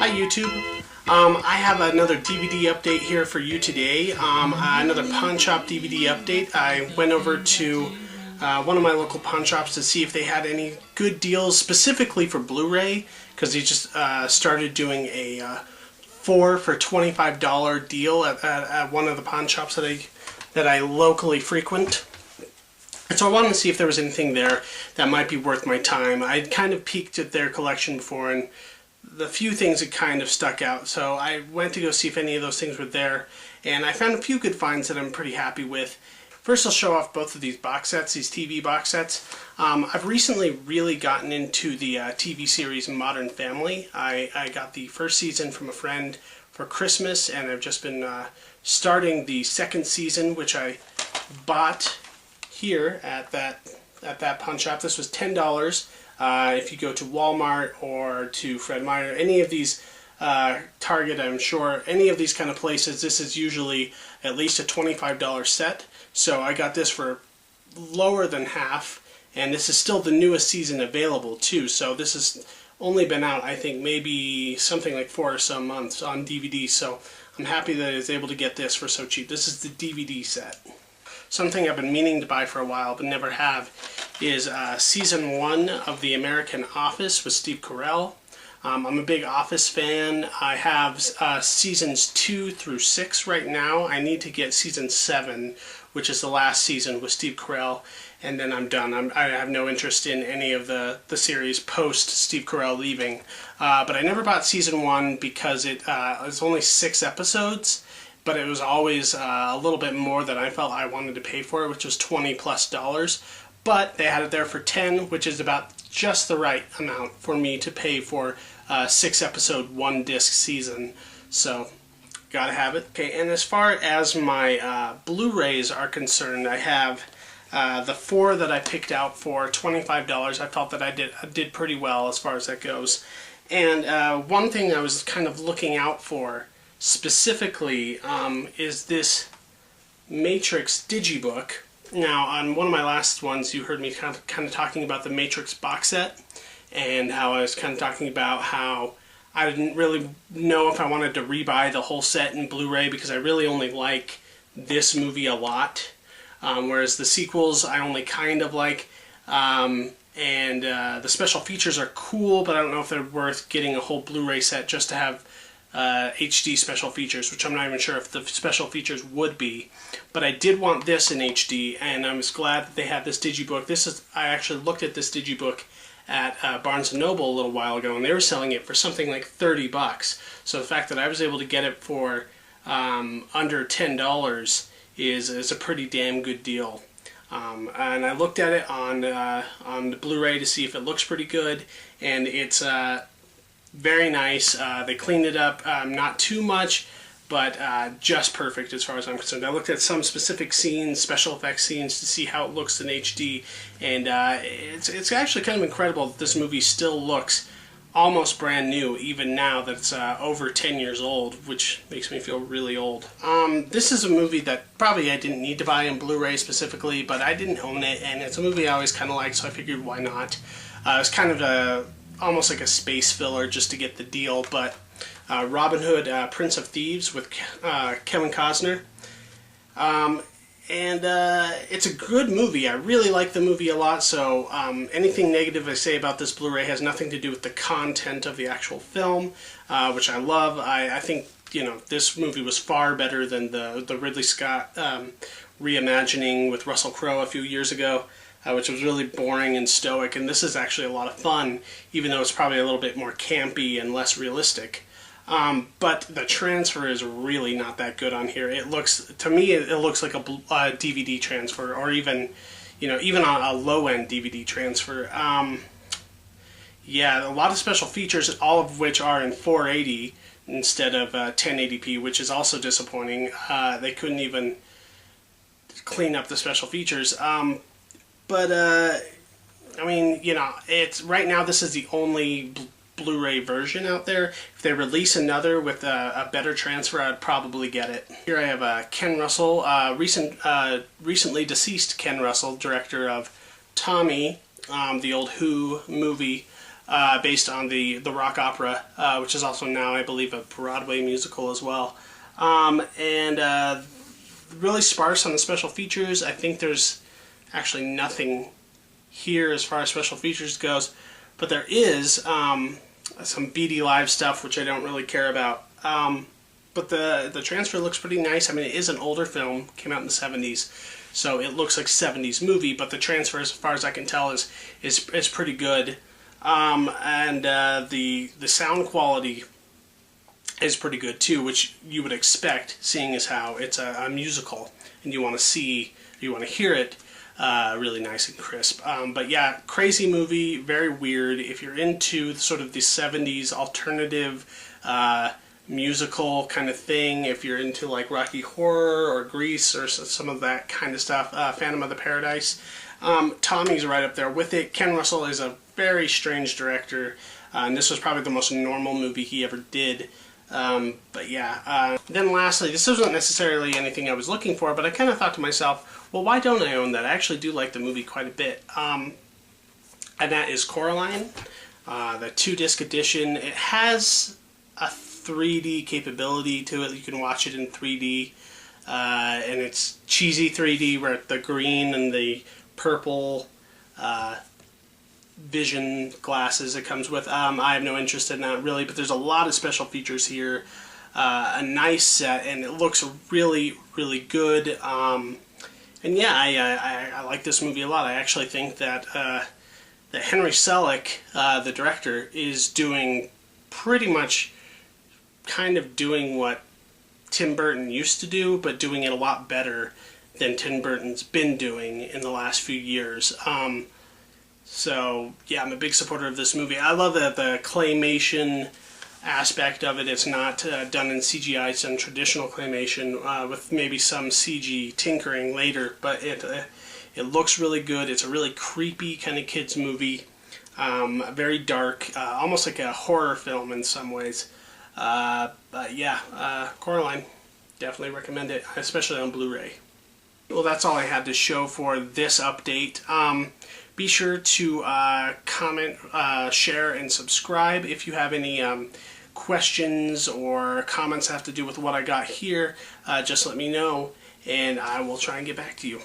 Hi YouTube. I have another DVD update here for you today. Another pawn shop DVD update. I went over to one of my local pawn shops to see if they had any good deals specifically for Blu-ray, because they just started doing a 4 for $25 deal at one of the pawn shops that I locally frequent. And so I wanted to see if there was anything there that might be worth my time. I'd kind of peeked at their collection before, and the few things that kind of stuck out. So I went to go see if any of those things were there, and I found a few good finds that I'm pretty happy with. First, I'll show off both of these box sets, these TV box sets. I've recently really gotten into the TV series Modern Family. I got the first season from a friend for Christmas, and I've just been starting the second season, which I bought here at that pawn shop. This was $10. If you go to Walmart or to Fred Meyer, any of these, Target, I'm sure, any of these kind of places, this is usually at least a $25 set. So I got this for lower than half, and this is still the newest season available too. So this has only been out, I think, maybe something like 4 or so months on DVD. So I'm happy that I was able to get this for so cheap. This is the DVD set. Something I've been meaning to buy for a while but never have is Season 1 of The American Office with Steve Carell. I'm a big Office fan. I have Seasons 2 through 6 right now. I need to get Season 7, which is the last season with Steve Carell, and then I'm done. I have no interest in any of the series post Steve Carell leaving. But I never bought Season 1 because it's only 6 episodes. But it was always a little bit more than I felt I wanted to pay for it, which was $20+. But they had it there for $10, which is about just the right amount for me to pay for a 6-episode, 1-disc season. So, gotta have it. Okay, and as far as my Blu-rays are concerned, I have the 4 that I picked out for $25. I felt that I did pretty well as far as that goes. And one thing I was kind of looking out for specifically is this Matrix digibook. Now, on one of my last ones, you heard me kind of talking about the Matrix box set, and how I was kind of talking about how I didn't really know if I wanted to rebuy the whole set in Blu-ray, because I really only like this movie a lot, whereas the sequels I only kind of like, and the special features are cool, but I don't know if they're worth getting a whole Blu-ray set just to have HD special features, which I'm not even sure if the special features would be. But I did want this in HD, and I was glad that they had this digibook. I actually looked at this digibook at Barnes & Noble a little while ago, and they were selling it for something like $30. So the fact that I was able to get it for under $10 is a pretty damn good deal. And I looked at it on the Blu-ray to see if it looks pretty good, and it's very nice. They cleaned it up, not too much, but just perfect as far as I'm concerned. I looked at some specific scenes, special effects scenes, to see how it looks in HD, and it's actually kind of incredible that this movie still looks almost brand new, even now that it's over 10 years old, which makes me feel really old. This is a movie that probably I didn't need to buy on Blu-ray specifically, but I didn't own it, and it's a movie I always kind of liked, so I figured why not. It's kind of almost like a space filler just to get the deal, but Robin Hood, Prince of Thieves with Kevin Costner. And it's a good movie. I really like the movie a lot, so anything negative I say about this Blu-ray has nothing to do with the content of the actual film, which I love. I think, this movie was far better than the Ridley Scott reimagining with Russell Crowe a few years ago, which was really boring and stoic, and this is actually a lot of fun, even though it's probably a little bit more campy and less realistic. But the transfer is really not that good on here. It looks, to me, it looks like a DVD transfer, or even on a low-end DVD transfer. Yeah, a lot of special features, all of which are in 480 instead of 1080p, which is also disappointing. They couldn't even clean up the special features. But, I mean, it's right now this is the only Blu-ray version out there. If they release another with a better transfer, I'd probably get it. Here I have Ken Russell, recently deceased Ken Russell, director of Tommy, the old Who movie, based on the rock opera, which is also now, I believe, a Broadway musical as well. And really sparse on the special features. I think there's actually nothing here as far as special features goes, but there is some BD Live stuff, which I don't really care about. But the transfer looks pretty nice. I mean, it is an older film, came out in the 70s, so it looks like 70s movie, but the transfer, as far as I can tell, is pretty good. And the sound quality is pretty good too, which you would expect, seeing as how it's a musical and you want to hear it really nice and crisp. But yeah, crazy movie, very weird. If you're into sort of the 70s alternative musical kind of thing, if you're into like Rocky Horror or Grease or some of that kind of stuff, Phantom of the Paradise, Tommy's right up there with it. Ken Russell is a very strange director, and this was probably the most normal movie he ever did. But yeah, then lastly, this isn't necessarily anything I was looking for, but I kind of thought to myself, well, why don't I own that? I actually do like the movie quite a bit. And that is Coraline, the 2-disc edition. It has a 3D capability to it. You can watch it in 3D, and it's cheesy 3D where the green and the purple vision glasses it comes with. I have no interest in that really, but there's a lot of special features here. A nice set, and it looks really, really good. And yeah, I like this movie a lot. I actually think that that Henry Selick, the director, is doing pretty much kind of doing what Tim Burton used to do, but doing it a lot better than Tim Burton's been doing in the last few years. So yeah, I'm a big supporter of this movie. I love that the claymation aspect of it. It's not done in CGI, it's done traditional claymation with maybe some CG tinkering later, but it looks really good. It's a really creepy kind of kids movie, very dark, almost like a horror film in some ways. But yeah, Coraline, definitely recommend it, especially on Blu-ray. Well, that's all I had to show for this update. Be sure to comment, share, and subscribe. If you have any questions or comments that have to do with what I got here, just let me know, and I will try and get back to you.